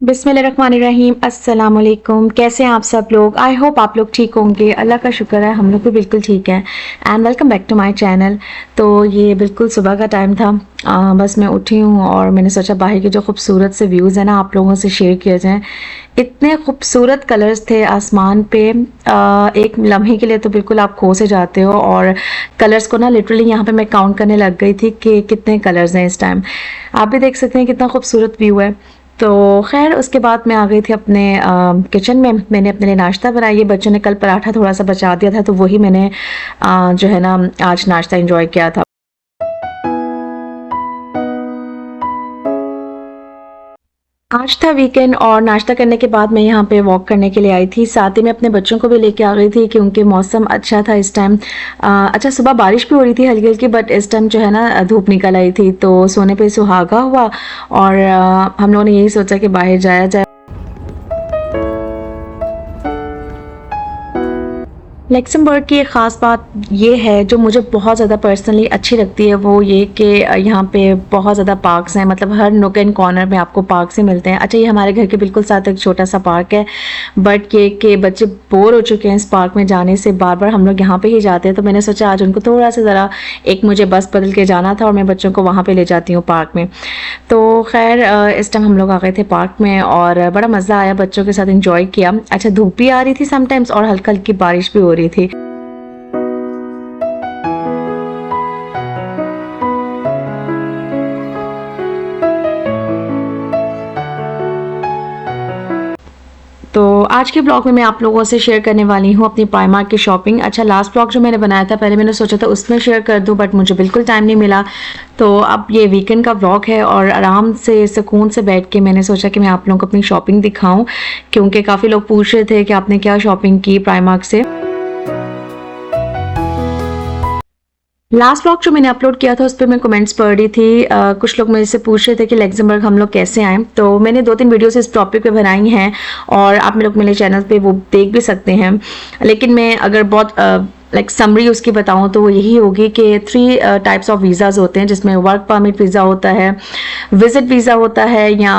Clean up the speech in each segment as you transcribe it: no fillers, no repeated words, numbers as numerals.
बिस्मिल्लाहिर्रहमानिर्रहीम। अस्सलाम वालेकुम। कैसे हैं आप सब लोग? आई होप आप लोग ठीक होंगे। अल्लाह का शुक्र है हम लोग भी बिल्कुल ठीक हैं। And welcome back to my channel. तो ये बिल्कुल सुबह का टाइम था। बस मैं उठी हूँ और मैंने सोचा बाहर के जो खूबसूरत से व्यूज़ हैं ना आप लोगों से शेयर किया जाए। इतने खूबसूरत कलर्स थे आसमान पे। एक लम्हे के लिए तो बिल्कुल आप खो से जाते हो। और कलर्स को ना लिटरली यहाँ पे मैं काउंट करने लग गई थी कि कितने कलर्स हैं इस टाइम। आप भी देख सकते हैं कितना खूबसूरत व्यू है। तो खैर उसके बाद मैं आ गई थी अपने किचन में। मैंने अपने लिए नाश्ता बनाया। ये बच्चों ने कल पराठा थोड़ा सा बचा दिया था तो वही मैंने जो है ना आज नाश्ता एंजॉय किया था। आज था वीकेंड और नाश्ता करने के बाद मैं यहाँ पे वॉक करने के लिए आई थी। साथ ही मैं अपने बच्चों को भी लेके आ गई थी क्योंकि मौसम अच्छा था इस टाइम। अच्छा सुबह बारिश भी हो रही थी हल्की हल्की, बट इस टाइम जो है ना धूप निकल आई थी तो सोने पे सुहागा हुआ। और हम लोगों ने यही सोचा कि बाहर जाया जाए। लक्समबर्ग की एक ख़ास बात ये है जो मुझे बहुत ज़्यादा पर्सनली अच्छी लगती है, वो ये कि यहाँ पे बहुत ज़्यादा पार्क्स हैं। मतलब हर नुक एंड कॉर्नर में आपको पार्क से मिलते हैं। अच्छा ये हमारे घर के बिल्कुल साथ एक छोटा सा पार्क है, बट ये कि बच्चे बोर हो चुके हैं इस पार्क में जाने से। बार बार हम लोग यहाँ पे ही जाते हैं तो मैंने सोचा आज उनको थोड़ा सा ज़रा एक मुझे बस बदल के जाना था और मैं बच्चों को वहाँ पर ले जाती हूँ पार्क में। तो खैर इस टाइम हम लोग आ गए थे पार्क में और बड़ा मज़ा आया, बच्चों के साथ इंजॉय किया। अच्छा धूप भी आ रही थी समटाइम्स और हल्का हल्की बारिश भी हो रही थी। तो आज के ब्लॉग में मैं आप लोगों से शेयर करने वाली हूँ अपनी प्राइमार्क की शॉपिंग। अच्छा लास्ट ब्लॉग जो मैंने बनाया था पहले मैंने सोचा था उसमें शेयर कर दूँ, बट मुझे बिल्कुल टाइम नहीं मिला। तो अब ये वीकेंड का ब्लॉग है और आराम से सुकून से बैठ के मैंने सोचा कि मैं आप लोगों को अपनी शॉपिंग दिखाऊं, क्योंकि काफ़ी लोग पूछ रहे थे कि आपने क्या शॉपिंग की प्राइमार्क से। लास्ट व्लॉग जो मैंने अपलोड किया था उस पर मैं कमेंट्स पढ़ रही थी। कुछ लोग मेरे से पूछ रहे थे कि लक्समबर्ग हम लोग कैसे आए। तो मैंने 2-3 वीडियोस इस टॉपिक पे बनाई हैं और आप लोग मेरे चैनल पे वो देख भी सकते हैं। लेकिन मैं अगर बहुत समरी उसकी बताऊं तो वो यही होगी कि 3 टाइप्स ऑफ वीज़ाज़ होते हैं, जिसमें वर्क परमिट वीज़ा होता है, विजिट वीज़ा होता है या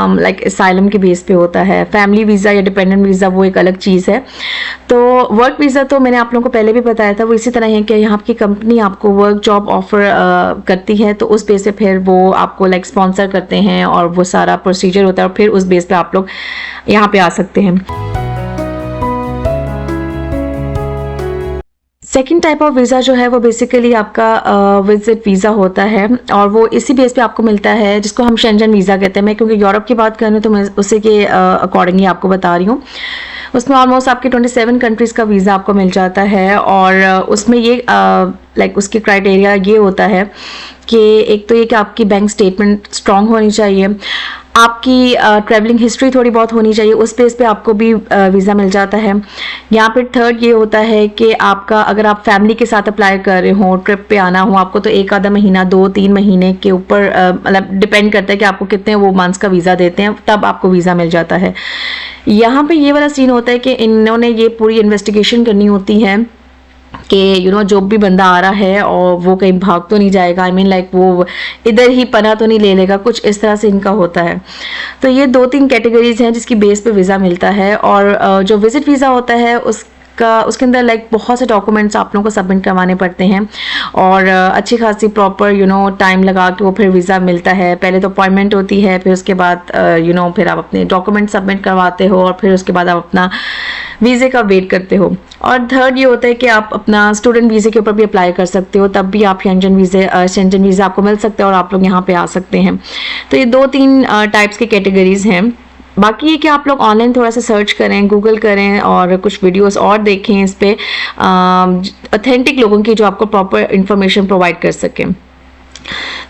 असाइलम के बेस पे होता है, फैमिली वीज़ा या डिपेंडेंट वीज़ा वो एक अलग चीज़ है। तो वर्क वीज़ा तो मैंने आप लोगों को पहले भी बताया था, वो इसी तरह है कि यहाँ की कंपनी आपको वर्क जॉब ऑफर करती है तो उस बेस पे फिर वो आपको स्पॉन्सर करते हैं और वो सारा प्रोसीजर होता है और फिर उस बेस पे आप लोग यहाँ पे आ सकते हैं। सेकेंड टाइप ऑफ वीज़ा जो है वो बेसिकली आपका विजिट वीज़ा होता है और वो इसी बेस पे आपको मिलता है, जिसको हम शेंजन वीज़ा कहते हैं। मैं क्योंकि यूरोप की बात कर रही हूँ तो मैं उसी के अकॉर्डिंगली आपको बता रही हूँ। उसमें ऑलमोस्ट आपके 27 कंट्रीज़ का वीज़ा आपको मिल जाता है और उसमें ये उसकी क्राइटेरिया ये होता है कि एक तो ये कि आपकी बैंक स्टेटमेंट स्ट्रांग होनी चाहिए, आपकी ट्रैवलिंग हिस्ट्री थोड़ी बहुत होनी चाहिए, उस बेस पे आपको भी वीज़ा मिल जाता है। यहाँ पे थर्ड ये होता है कि आपका अगर आप फैमिली के साथ अप्लाई कर रहे हो, ट्रिप पे आना हो आपको, तो एक आधा महीना 2-3 महीने के ऊपर मतलब डिपेंड करता है कि आपको कितने वो मंथ्स का वीज़ा देते हैं, तब आपको वीज़ा मिल जाता है। यहाँ पे ये वाला सीन होता है कि इन्होंने ये पूरी इन्वेस्टिगेशन करनी होती है कि जो भी बंदा आ रहा है और वो कहीं भाग तो नहीं जाएगा। आई मीन वो इधर ही पना तो नहीं ले लेगा, कुछ इस तरह से इनका होता है। तो ये 2-3 कैटेगरीज हैं जिसकी बेस पे वीज़ा मिलता है। और जो विजिट वीज़ा होता है उसके अंदर बहुत से डॉक्यूमेंट्स आप लोगों को सबमिट करवाने पड़ते हैं और अच्छी खासी प्रॉपर टाइम लगा के वो फिर वीज़ा मिलता है। पहले तो अपॉइंटमेंट होती है, फिर उसके बाद फिर आप अपने डॉक्यूमेंट सबमिट करवाते हो और फिर उसके बाद आप अपना वीज़े का वेट करते हो। और थर्ड ये होता है कि आप अपना स्टूडेंट वीज़े के ऊपर भी अप्लाई कर सकते हो, तब भी आप शेंजन वीज़ा आपको मिल सकता है और आप लोग यहाँ पे आ सकते हैं। तो ये 2-3 टाइप्स की कैटेगरीज हैं। बाकी ये कि आप लोग ऑनलाइन थोड़ा सा सर्च करें, गूगल करें और कुछ वीडियोस और देखें इस पे ऑथेंटिक लोगों की जो आपको प्रॉपर इंफॉर्मेशन प्रोवाइड कर सकें।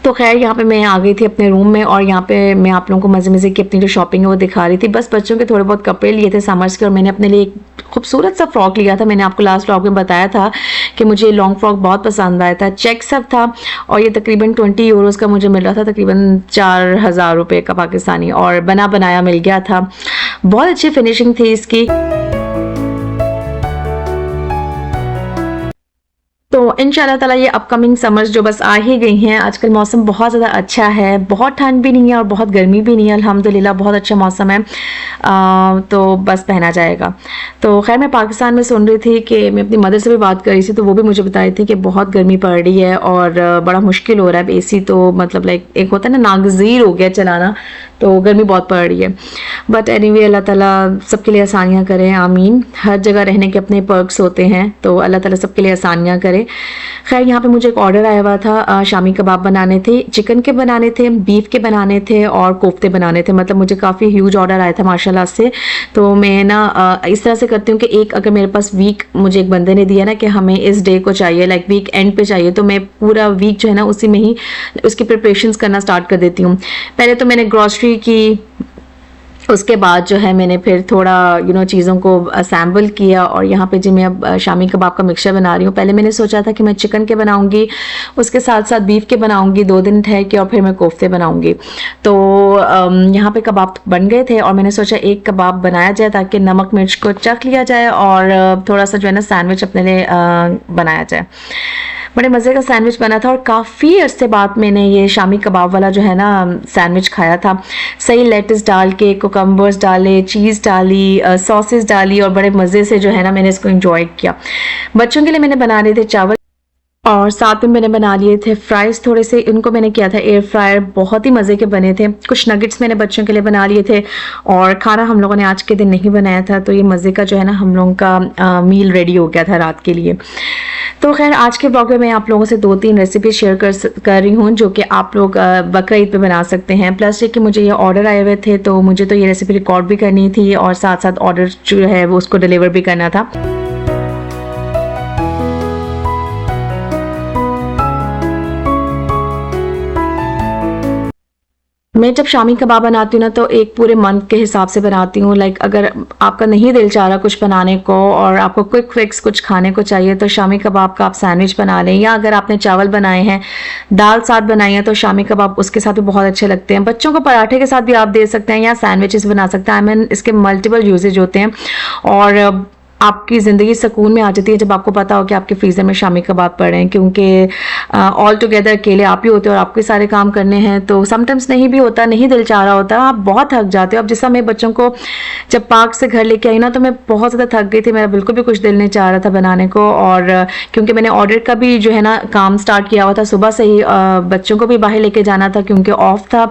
तो खैर यहाँ पे मैं आ गई थी अपने रूम में और यहाँ पे मैं आप लोगों को मज़े मज़े की अपनी जो शॉपिंग है वो दिखा रही थी। बस बच्चों के थोड़े बहुत कपड़े लिए थे समर्स के और मैंने अपने लिए एक खूबसूरत सा फ्रॉक लिया था। मैंने आपको लास्ट व्लॉग में बताया था कि मुझे लॉन्ग फ्रॉक बहुत पसंद आया था, चेक सब था और ये तकरीबन 20 यूरोज़ का मुझे मिल रहा था, तकरीबन 4000 रुपये का पाकिस्तानी, और बना बनाया मिल गया था। बहुत अच्छी फिनिशिंग थी इसकी। तो इंशाल्लाह ताला ये अपकमिंग समर्स जो बस आ ही गई हैं, आजकल मौसम बहुत ज़्यादा अच्छा है, बहुत ठंड भी नहीं है और बहुत गर्मी भी नहीं है, अल्हम्दुलिल्लाह बहुत अच्छा मौसम है। तो बस पहना जाएगा। तो खैर मैं पाकिस्तान में सुन रही थी कि मैं अपनी मदर से भी बात कर रही थी, तो वो भी मुझे बता रही थी कि बहुत गर्मी पड़ रही है और बड़ा मुश्किल हो रहा है। एसी तो मतलब लाइक एक होता है ना, नागज़ीर हो गया चलाना, तो गर्मी बहुत पड़ रही है। बट एनीवे अल्लाह ताला सबके लिए आसानियाँ करें, आमीन। हर जगह रहने के अपने पर्क्स होते हैं, तो अल्लाह ताला सबके लिए आसानियाँ करे। खैर यहाँ पे मुझे एक ऑर्डर आया हुआ था, शामी कबाब बनाने थे, चिकन के बनाने थे, बीफ के बनाने थे और कोफ्ते बनाने थे। मतलब मुझे काफ़ी ह्यूज ऑर्डर आया था माशाल्लाह से। तो मैं ना इस तरह से करती हूँ कि एक अगर मेरे पास वीक मुझे एक बंदे ने दिया ना कि हमें इस डे को चाहिए, लाइक वीक एंड पे चाहिए, तो मैं पूरा वीक जो है ना उसी में ही उसकी प्रिपरेशंस करना स्टार्ट कर देती हूँ। पहले तो मैंने ग्रॉसरी की, उसके बाद जो है मैंने फिर थोड़ा चीज़ों को असेंबल किया और यहाँ पे जी मैं अब शामी कबाब का मिक्सचर बना रही हूँ। पहले मैंने सोचा था कि मैं चिकन के बनाऊँगी, उसके साथ साथ बीफ के बनाऊँगी, 2 दिन ठहर के, और फिर मैं कोफ्ते बनाऊँगी। तो यहाँ पे कबाब बन गए थे और मैंने सोचा एक कबाब बनाया जाए ताकि नमक मिर्च को चख लिया जाए और थोड़ा सा जो है ना सैंडविच अपने लिए बनाया जाए। बड़े मज़े का सैंडविच बना था और काफ़ी अरसे बाद मैंने ये शामी कबाब वाला जो है ना सैंडविच खाया था। सही लेट्स डाल के, कुकम्बर्स डाले, चीज़ डाली, सॉसेस डाली और बड़े मज़े से जो है ना मैंने इसको एंजॉय किया। बच्चों के लिए मैंने बना लिए थे चावल और साथ में मैंने बना लिए थे फ्राइज़ थोड़े से, उनको मैंने किया था एयर फ्रायर, बहुत ही मज़े के बने थे। कुछ नगेट्स मैंने बच्चों के लिए बना लिए थे और खाना हम लोगों ने आज के दिन नहीं बनाया था, तो ये मज़े का जो है ना हम लोगों का मील रेडी हो गया था रात के लिए। तो खैर आज के ब्लॉग में मैं आप लोगों से 2-3 रेसिपी शेयर कर रही हूँ जो कि आप लोग बकरा ईद पे बना सकते हैं। प्लस ये कि मुझे ये ऑर्डर आए हुए थे, तो मुझे तो ये रेसिपी रिकॉर्ड भी करनी थी और साथ साथ ऑर्डर जो है वो उसको डिलीवर भी करना था। मैं जब शामी कबाब बनाती हूँ ना तो एक पूरे मंथ के हिसाब से बनाती हूँ। लाइक अगर आपका नहीं दिल चाह रहा कुछ बनाने को और आपको क्विक फिक्स कुछ खाने को चाहिए तो शामी कबाब का आप सैंडविच बना लें, या अगर आपने चावल बनाए हैं, दाल साथ बनाई है तो शामी कबाब उसके साथ भी बहुत अच्छे लगते हैं। बच्चों को पराठे के साथ भी आप दे सकते हैं या सैंडविचेस बना सकते हैं। आई मीन इसके मल्टीपल यूजेज होते हैं और आपकी ज़िंदगी सुकून में आ जाती है जब आपको पता हो कि आपके फ्रीज़र में शामी कबाब पड़े हैं, क्योंकि ऑल टुगेदर अकेले आप ही होते हो और आपके सारे काम करने हैं, तो समटाइम्स नहीं भी होता, नहीं दिल चाह रहा होता, आप बहुत थक जाते हो। अब जैसा मैं बच्चों को जब पार्क से घर लेके आई ना तो मैं बहुत ज़्यादा थक गई थी, मेरा बिल्कुल भी कुछ दिल नहीं चाह रहा था बनाने को। और क्योंकि मैंने ऑर्डर का भी जो है ना काम स्टार्ट किया हुआ था, सुबह से ही बच्चों को भी बाहर लेके जाना था क्योंकि ऑफ था,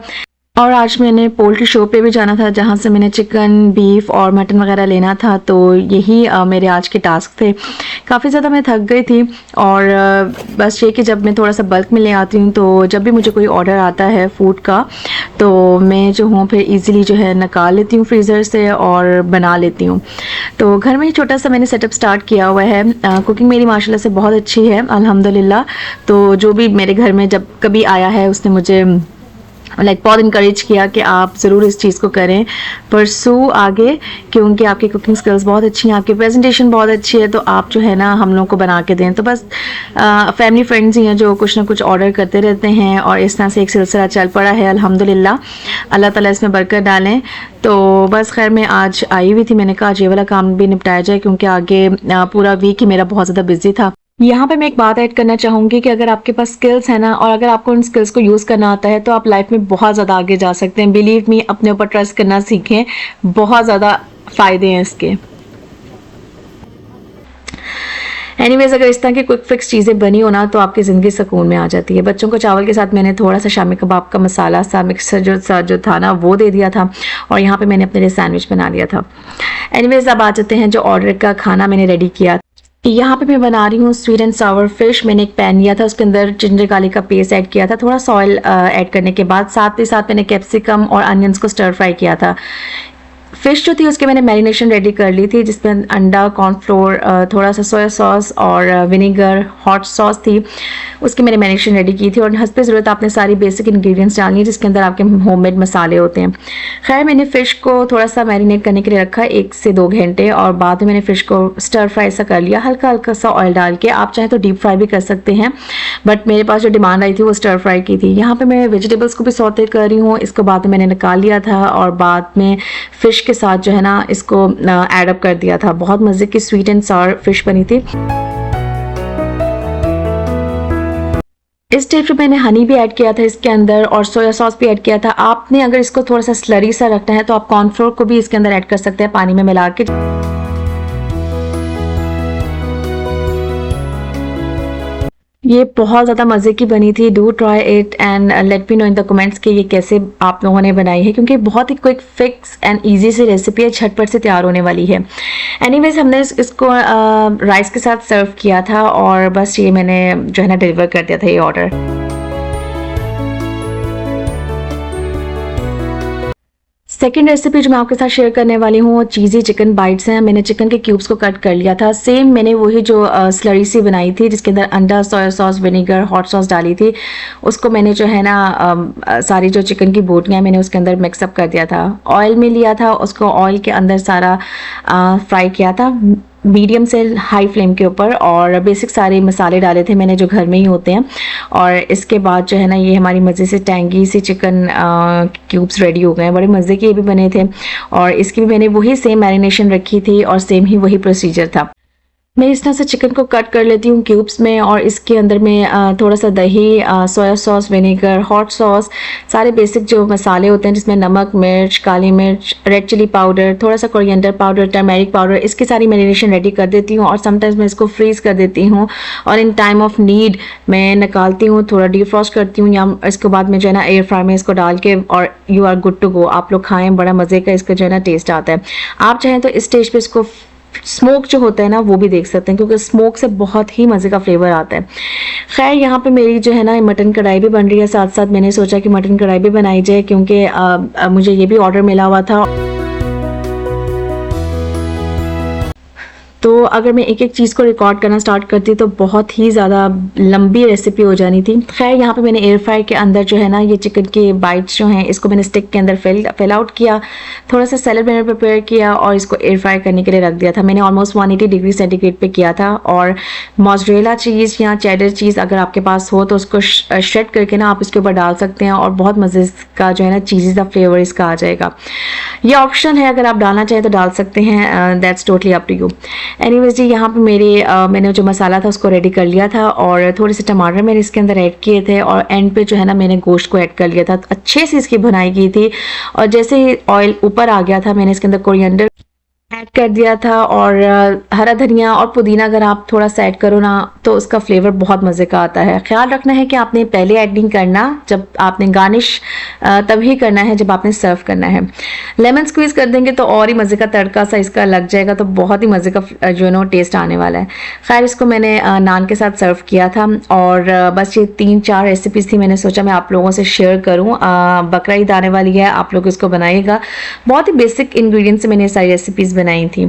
और आज मैंने पोल्ट्री शॉप पे भी जाना था जहाँ से मैंने चिकन, बीफ और मटन वगैरह लेना था। तो यही मेरे आज के टास्क थे। काफ़ी ज़्यादा मैं थक गई थी और बस ये कि जब मैं थोड़ा सा बल्क में ले आती हूँ तो जब भी मुझे कोई ऑर्डर आता है फूड का तो मैं जो हूँ फिर इजीली जो है निकाल लेती हूँ फ्रीज़र से और बना लेती हूँ। तो घर में ही छोटा सा मैंने सेटअप स्टार्ट किया हुआ है। कुकिंग मेरी माशाल्लाह से बहुत अच्छी है अल्हम्दुलिल्लाह। तो जो भी मेरे घर में जब कभी आया है उसने मुझे बहुत इनकरेज किया कि आप ज़रूर इस चीज़ को करें, परसू आगे, क्योंकि आपकी कुकिंग स्किल्स बहुत अच्छी हैं, आपकी प्रेजेंटेशन बहुत अच्छी है, तो आप जो है ना हम लोग को बना के दें। तो बस फैमिली फ्रेंड्स ही हैं जो कुछ ना कुछ ऑर्डर करते रहते हैं और इस तरह से एक सिलसिला चल पड़ा है अल्हम्दुलिल्लाह। अल्लाह ताला इसमें बरकत डालें। तो बस खैर मैं आज आई हुई थी, मैंने कहा आज ये वाला काम भी निपटाया जाए क्योंकि आगे पूरा वीक ही मेरा बहुत ज़्यादा बिजी था। यहाँ पे मैं एक बात ऐड करना चाहूँगी कि अगर आपके पास स्किल्स है ना और अगर आपको उन स्किल्स को यूज़ करना आता है तो आप लाइफ में बहुत ज़्यादा आगे जा सकते हैं। बिलीव मी, अपने ऊपर ट्रस्ट करना सीखें, बहुत ज़्यादा फ़ायदे हैं इसके। एनीवेज, अगर इस तरह की क्विक फिक्स चीज़ें बनी हो ना तो आपकी ज़िंदगी सुकून में आ जाती है। बच्चों को चावल के साथ मैंने थोड़ा सा शामी कबाब का मसाला सा मिक्सर जो था ना वो दे दिया था और यहाँ पे मैंने अपने लिए सैंडविच बना लिया था। एनीवेज, अब आ जाते हैं जो ऑर्डर का खाना मैंने रेडी किया। यहाँ पे मैं बना रही हूँ स्वीट एंड सावर फिश। मैंने एक पैन लिया था, उसके अंदर जिंजर गार्लिक का पेस्ट ऐड किया था, थोड़ा सा ऑयल ऐड करने के बाद साथ ही साथ मैंने कैप्सिकम और अनियंस को स्टर फ्राई किया था। फ़िश जो थी उसके मैंने मैरिनेशन रेडी कर ली थी जिसमें अंडा, कॉर्नफ्लोर, थोड़ा सा सोया सॉस और विनेगर, हॉट सॉस थी, उसकी मैंने मैरिनेशन रेडी की थी। और हस्ब ज़रूरत आपने सारी बेसिक इंग्रेडिएंट्स डालनी है जिसके अंदर आपके होममेड मसाले होते हैं। खैर मैंने फ़िश को थोड़ा सा मैरिनेट करने के लिए रखा 1 से 2 घंटे और बाद में मैंने फ़िश को स्टर फ्राई सा कर लिया, हल्का हल्का सा ऑयल डाल के। आप चाहें तो डीप फ्राई भी कर सकते हैं, बट मेरे पास जो डिमांड आई थी वो स्टर फ्राई की थी। यहाँ पर मैं वेजिटेबल्स को भी सौते कर रही हूँ, इसको बाद में मैंने निकाल लिया था और बाद में फ़िश के साथ जो है ना इसको ऐड अप कर दिया था। बहुत मज़े की स्वीट एंड सावर फिश बनी थी। इस स्टेज पे मैंने हनी भी ऐड किया था इसके अंदर और सोया सॉस भी ऐड किया था। आपने अगर इसको थोड़ा सा स्लरी सा रखना है तो आप कॉर्नफ्लोर को भी इसके अंदर ऐड कर सकते हैं पानी में मिला के। ये बहुत ज़्यादा मज़े की बनी थी। Do try it and let me know in the comments कि ये कैसे आप लोगों ने बनाई है, क्योंकि बहुत ही क्विक फिक्स एंड इजी सी रेसिपी है, झटपट से तैयार होने वाली है। एनीवेज हमने इसको राइस के साथ सर्व किया था और बस ये मैंने जो है ना डिलीवर कर दिया था ये ऑर्डर। सेकेंड रेसिपी जो मैं आपके साथ शेयर करने वाली हूँ वो चीज़ी चिकन बाइट्स हैं। मैंने चिकन के क्यूब्स को कट कर लिया था। सेम मैंने वही जो स्लरी सी बनाई थी जिसके अंदर अंडा, soya sauce, vinegar, hot sauce डाली थी, उसको मैंने जो है ना सारी जो चिकन की बोटियाँ मैंने उसके अंदर मिक्सअप कर दिया था। ऑयल में लिया था, उसको ऑयल के अंदर सारा फ्राई किया था मीडियम से हाई फ्लेम के ऊपर, और बेसिक सारे मसाले डाले थे मैंने जो घर में ही होते हैं। और इसके बाद जो है ना ये हमारी मज़े से टैंगी सी चिकन क्यूब्स रेडी हो गए हैं। बड़े मज़े के ये भी बने थे और इसकी भी मैंने वही सेम मैरिनेशन रखी थी और सेम ही वही प्रोसीजर था। मैं इस तरह से चिकन को कट कर लेती हूँ क्यूब्स में और इसके अंदर में थोड़ा सा दही, soya sauce, vinegar, hot sauce, सारे बेसिक जो मसाले होते हैं जिसमें नमक, मिर्च, काली मिर्च, रेड चिली पाउडर, थोड़ा सा कोरिएंडर पाउडर, टर्मेरिक पाउडर, इसकी सारी मैरिनेशन रेडी कर देती हूँ। और समटाइम्स मैं इसको फ्रीज़ कर देती हूँ और इन टाइम ऑफ नीड मैं निकालती हूँ, थोड़ा डीफ्रॉस्ट करती हूँ, या इसके बाद में जो है ना एयर फ्राई में इसको डाल के और you are good to go. आप लोग खाएँ, बड़ा मज़े का इसका जो है ना टेस्ट आता है। आप चाहें तो इस स्टेज पर इसको स्मोक जो होता है ना वो भी देख सकते हैं, क्योंकि स्मोक से बहुत ही मज़े का फ्लेवर आता है। खैर यहाँ पे मेरी जो है ना मटन कढ़ाई भी बन रही है, साथ साथ मैंने सोचा कि मटन कढ़ाई भी बनाई जाए, क्योंकि मुझे ये भी ऑर्डर मिला हुआ था। तो अगर मैं एक एक चीज़ को रिकॉर्ड करना स्टार्ट करती तो बहुत ही ज़्यादा लंबी रेसिपी हो जानी थी। खैर यहाँ पे मैंने एयर फ्राई के अंदर जो है ना ये चिकन के बाइट्स जो हैं इसको मैंने स्टिक के अंदर फिल आउट किया, थोड़ा सा सैलेड मैंने प्रिपेयर किया और इसको एयर फ्राई करने के लिए रख दिया था। मैंने ऑलमोस्ट 180 डिग्री सेंटीग्रेड पे किया था। और मोज़रेला चीज़ या चेडर चीज़ अगर आपके पास हो तो उसको श्रेड करके ना आप इसके ऊपर डाल सकते हैं और बहुत मज़े का जो है ना चीज़ी सा फ्लेवर इसका आ जाएगा। ये ऑप्शन है, अगर आप डालना चाहें तो डाल सकते हैं, that's totally up to you. Anyways जी यहाँ पे मैंने जो मसाला था उसको रेडी कर लिया था और थोड़े से टमाटर मैंने इसके अंदर ऐड किए थे और एंड पे जो है ना मैंने गोश्त को ऐड कर लिया था। अच्छे से इसकी भुनाई की थी और जैसे ही ऑयल ऊपर आ गया था मैंने इसके अंदर कोरिएंडर ऐड कर दिया था और हरा धनिया और पुदीना अगर आप थोड़ा सा ऐड करो ना तो उसका फ्लेवर बहुत मज़े का आता है। ख्याल रखना है कि आपने पहले ऐड नहीं करना, जब आपने गार्निश तभी करना है जब आपने सर्व करना है। लेमन स्क्वीज़ कर देंगे तो और ही मज़े का तड़का सा इसका लग जाएगा, तो बहुत ही मज़े का जो है ना टेस्ट आने वाला है। खैर इसको मैंने नान के साथ सर्व किया था और बस ये 3-4 रेसिपीज़ थी, मैंने सोचा मैं आप लोगों से शेयर करूँ। बकरा ईद आने वाली है, आप लोग इसको बनाइएगा। बहुत ही बेसिक इंग्रेडिएंट्स से मैंने सारी रेसिपीज़ बनाई थी।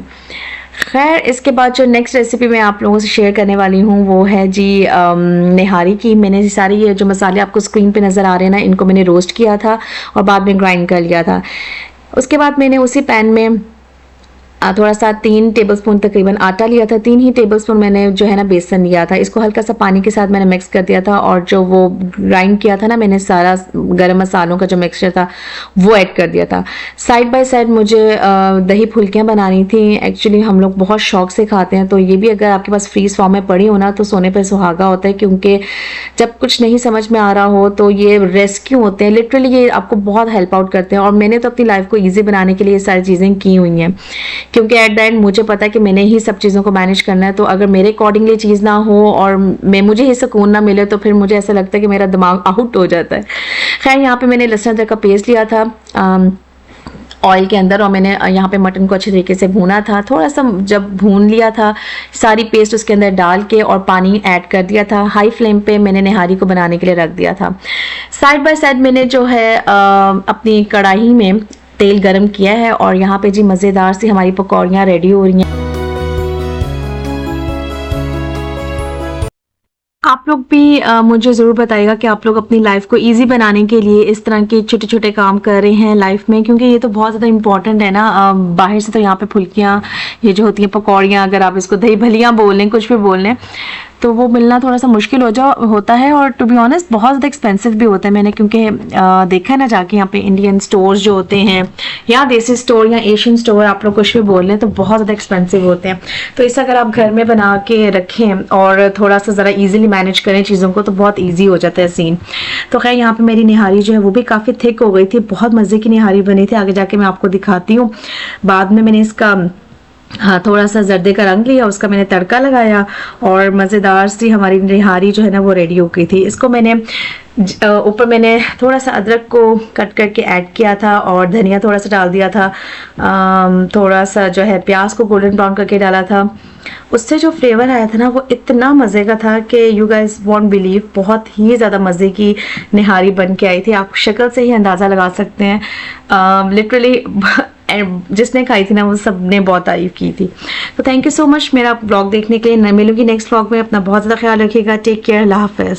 खैर इसके बाद जो नेक्स्ट रेसिपी मैं आप लोगों से शेयर करने वाली हूँ वो है जी निहारी की। मैंने सारी ये जो मसाले आपको स्क्रीन पे नज़र आ रहे हैं ना इनको मैंने रोस्ट किया था और बाद में ग्राइंड कर लिया था। उसके बाद मैंने उसी पैन में थोड़ा सा 3 टेबलस्पून तकरीबन आटा लिया था, 3 ही टेबलस्पून मैंने जो है ना बेसन लिया था। इसको हल्का सा पानी के साथ मैंने मिक्स कर दिया था और जो वो ग्राइंड किया था ना मैंने सारा गरम मसालों का जो मिक्सचर था वो ऐड कर दिया था। साइड बाय साइड मुझे दही फुल्कियाँ बनानी थी। एक्चुअली हम लोग बहुत शौक से खाते हैं, तो ये भी अगर आपके पास फ्रीज फॉर्म में पड़ी हो ना तो सोने पर सुहागा होता है, क्योंकि जब कुछ नहीं समझ में आ रहा हो तो ये रेस्क्यू होते हैं। लिटरली ये आपको बहुत हेल्प आउट करते हैं और मैंने तो अपनी लाइफ को ईजी बनाने के लिए ये सारी चीज़ें की हुई हैं, क्योंकि एट द एंड मुझे पता है कि मैंने ही सब चीज़ों को मैनेज करना है। तो अगर मेरे अकॉर्डिंगली चीज़ ना हो और मुझे ही सुकून ना मिले तो फिर मुझे ऐसा लगता है कि मेरा दिमाग आउट हो जाता है। खैर यहाँ पे मैंने लहसुन अदरक का पेस्ट लिया था ऑयल के अंदर और मैंने यहाँ पे मटन को अच्छे तरीके से भूना था। थोड़ा सा जब भून लिया था सारी पेस्ट उसके अंदर डाल के और पानी ऐड कर दिया था। हाई फ्लेम पे मैंने निहारी को बनाने के लिए रख दिया था। साइड बाय साइड मैंने जो है अपनी कढ़ाई में तेल गरम किया है और यहाँ पे जी मज़ेदार सी हमारी पकौड़ियाँ रेडी हो रही हैं। आप लोग भी मुझे ज़रूर बताइएगा कि आप लोग अपनी लाइफ को इजी बनाने के लिए इस तरह के छोटे छोटे काम कर रहे हैं लाइफ में, क्योंकि ये तो बहुत ज़्यादा इंपॉर्टेंट है ना। बाहर से तो यहाँ पे फुल्कियाँ ये जो होती हैं पकौड़ियाँ, अगर आप इसको दही भलियाँ बोल लें, कुछ भी बोल लें, तो वो मिलना थोड़ा सा मुश्किल होता है, और टू बी ऑनेस्ट बहुत ज़्यादा एक्सपेंसिव भी होता है। मैंने क्योंकि देखा है ना जाके यहाँ पे इंडियन स्टोर्स जो होते हैं या देसी स्टोर या एशियन स्टोर, आप लोग कुछ भी बोल लें, तो बहुत ज़्यादा एक्सपेंसिव होते हैं। तो इसे अगर आप घर में बना के रखें और थोड़ा सा ज़रा ईजिली मैनेज करें चीज़ों को, तो बहुत ईजी हो जाता है सीन। तो खैर यहाँ पे मेरी निहारी जो है वो भी काफ़ी थिक हो गई थी, बहुत मज़े की निहारी बनी थी, आगे जाके मैं आपको दिखाती हूँ। बाद में मैंने इसका हाँ थोड़ा सा जर्दे का रंग लिया, उसका मैंने तड़का लगाया और मज़ेदार सी हमारी निहारी जो है ना वो रेडी हो गई थी। इसको मैंने ऊपर मैंने थोड़ा सा अदरक को कट करके ऐड किया था और धनिया थोड़ा सा डाल दिया था, थोड़ा सा जो है प्याज को गोल्डन ब्राउन करके डाला था। उससे जो फ्लेवर आया था ना वो इतना मज़े का था कि यू गाइस वॉन्ट बिलीव, बहुत ही ज़्यादा मज़े की निहारी बन के आई थी। आप शक्ल से ही अंदाज़ा लगा सकते हैं, लिटरली जिसने खाई थी ना वो सब ने बहुत तारीफ की थी। तो थैंक यू सो मच मेरा ब्लॉग देखने के लिए। मिलूंगी नेक्स्ट ब्लॉग में। अपना बहुत ज़्यादा ख्याल रखिएगा। Take care. अल्लाह हाफ़िज़।